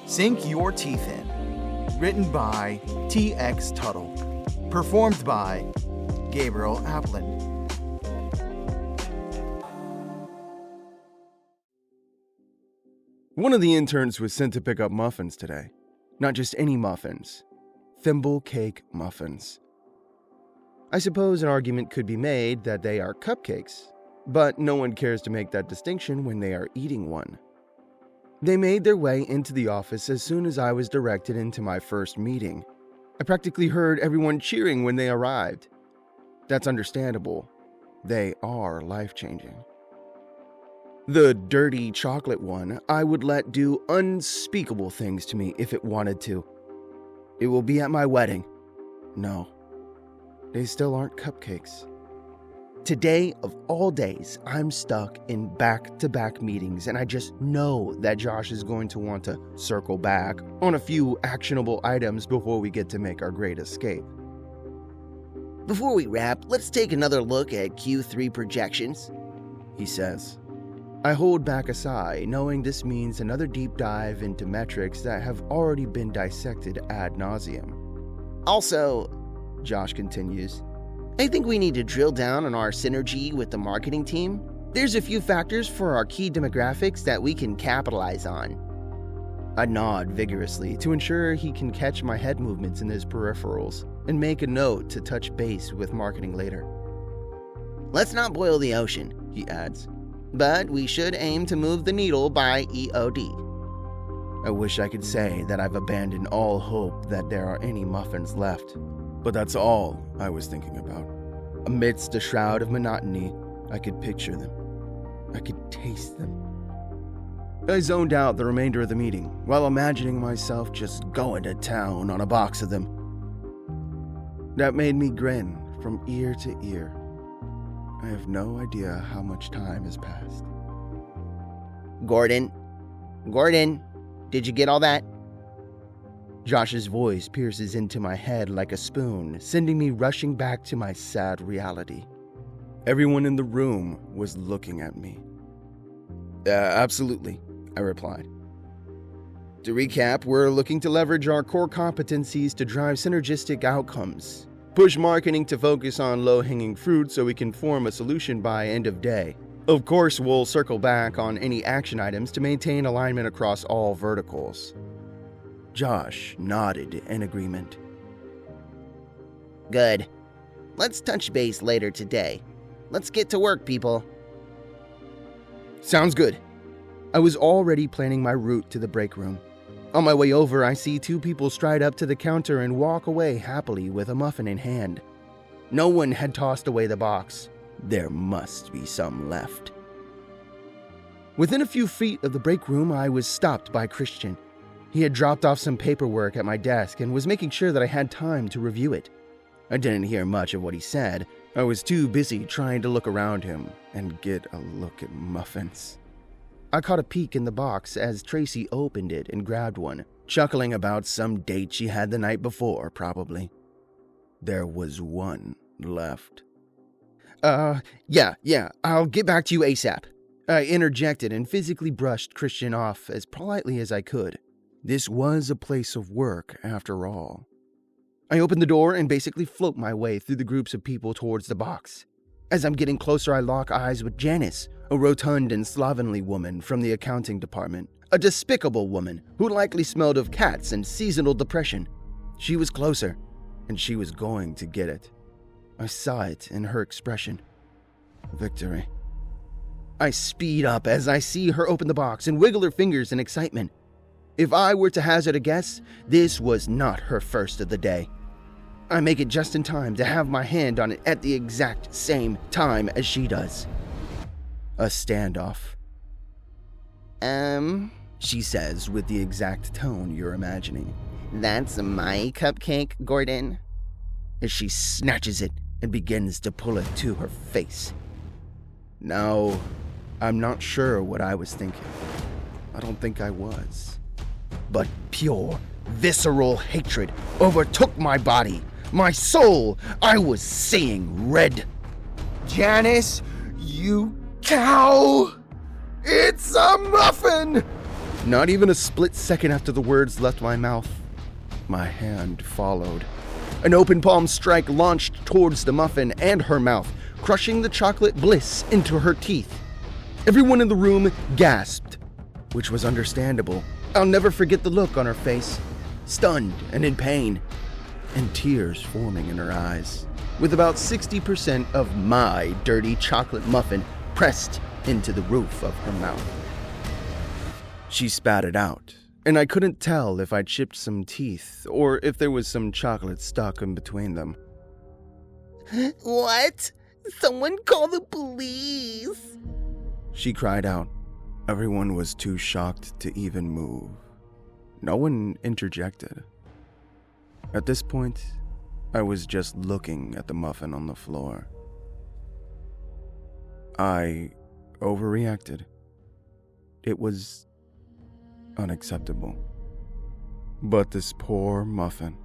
Sink Your Teeth In. Written by T.X.Tuttle. Performed by Gabriel Apland. One of the interns was sent to pick up muffins today. Not just any muffins. Thimble cake muffins. I suppose an argument could be made that they are cupcakes, but no one cares to make that distinction when they are eating one. They made their way into the office as soon as I was directed into my first meeting. I practically heard everyone cheering when they arrived. That's understandable. They are life-changing. The dirty chocolate one I would let do unspeakable things to me if it wanted to. It will be at my wedding. No, they still aren't cupcakes. Today, of all days, I'm stuck in back-to-back meetings, and I just know that Josh is going to want to circle back on a few actionable items before we get to make our great escape. Before we wrap, let's take another look at Q3 projections, he says. I hold back a sigh, knowing this means another deep dive into metrics that have already been dissected ad nauseum. Also, Josh continues, I think we need to drill down on our synergy with the marketing team. There's a few factors for our key demographics that we can capitalize on. I nod vigorously to ensure he can catch my head movements in his peripherals and make a note to touch base with marketing later. Let's not boil the ocean, he adds, but we should aim to move the needle by EOD. I wish I could say that I've abandoned all hope that there are any muffins left, but that's all I was thinking about. Amidst a shroud of monotony, I could picture them. I could taste them. I zoned out the remainder of the meeting while imagining myself just going to town on a box of them. That made me grin from ear to ear. I have no idea how much time has passed. Gordon, did you get all that? Josh's voice pierces into my head like a spoon, sending me rushing back to my sad reality. Everyone in the room was looking at me. Absolutely, I replied. To recap, we're looking to leverage our core competencies to drive synergistic outcomes. Push marketing to focus on low-hanging fruit so we can form a solution by end of day. Of course, we'll circle back on any action items to maintain alignment across all verticals. Josh nodded in agreement. Good. Let's touch base later today. Let's get to work, people. Sounds good. I was already planning my route to the break room. On my way over, I see two people stride up to the counter and walk away happily with a muffin in hand. No one had tossed away the box. There must be some left. Within a few feet of the break room, I was stopped by Christian. He had dropped off some paperwork at my desk and was making sure that I had time to review it. I didn't hear much of what he said. I was too busy trying to look around him and get a look at muffins. I caught a peek in the box as Tracy opened it and grabbed one, chuckling about some date she had the night before, probably. There was one left. Yeah, I'll get back to you ASAP. I interjected and physically brushed Christian off as politely as I could. This was a place of work, after all. I opened the door and basically float my way through the groups of people towards the box. As I'm getting closer, I lock eyes with Janice, a rotund and slovenly woman from the accounting department, a despicable woman who likely smelled of cats and seasonal depression. She was closer, and she was going to get it. I saw it in her expression. Victory. I speed up as I see her open the box and wiggle her fingers in excitement. If I were to hazard a guess, this was not her first of the day. I make it just in time to have my hand on it at the exact same time as she does. A standoff. She says with the exact tone you're imagining. That's my cupcake, Gordon. As she snatches it and begins to pull it to her face. No, I'm not sure what I was thinking. I don't think I was. But pure, visceral hatred overtook my body, my soul. I was seeing red. Janice, you cow! It's a muffin! Not even a split second after the words left my mouth, my hand followed. An open palm strike launched towards the muffin and her mouth, crushing the chocolate bliss into her teeth. Everyone in the room gasped, which was understandable. I'll never forget the look on her face, stunned and in pain, and tears forming in her eyes, with about 60% of my dirty chocolate muffin pressed into the roof of her mouth. She spat it out, and I couldn't tell if I'd chipped some teeth or if there was some chocolate stuck in between them. What? Someone call the police! She cried out. Everyone was too shocked to even move. No one interjected. At this point, I was just looking at the muffin on the floor. I overreacted. It was unacceptable. But this poor muffin.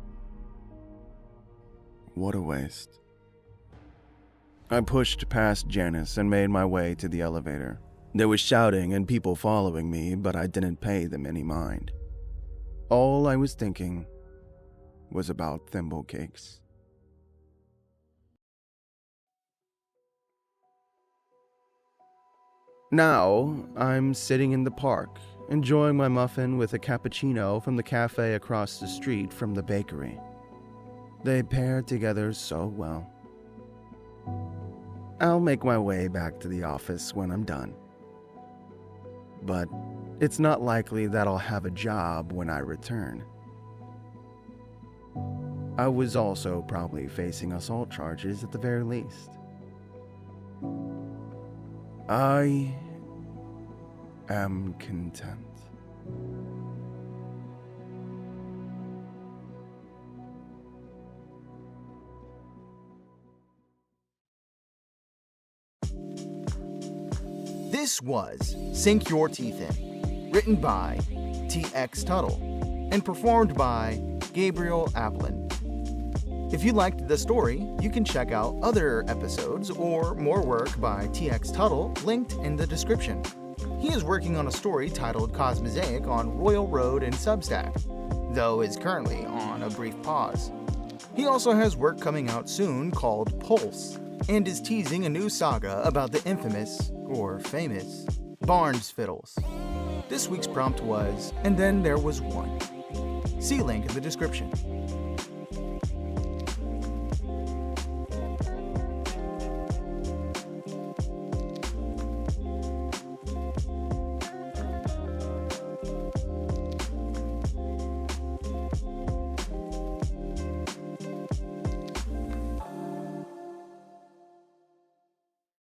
What a waste. I pushed past Janice and made my way to the elevator. There was shouting and people following me, but I didn't pay them any mind. All I was thinking was about thimble cakes. Now, I'm sitting in the park, enjoying my muffin with a cappuccino from the cafe across the street from the bakery. They pair together so well. I'll make my way back to the office when I'm done. But it's not likely that I'll have a job when I return. I was also probably facing assault charges at the very least. I am content. This was Sink Your Teeth In, written by T.X.Tuttle and performed by Gabriel Apland. If you liked the story, you can check out other episodes or more work by T.X.Tuttle linked in the description. He is working on a story titled Cosmosaic on Royal Road and Substack, though is currently on a brief pause. He also has work coming out soon called Pulse, and is teasing a new saga about the infamous, or famous, Barnsfiddles. This week's prompt was, and then there was one. See link in the description.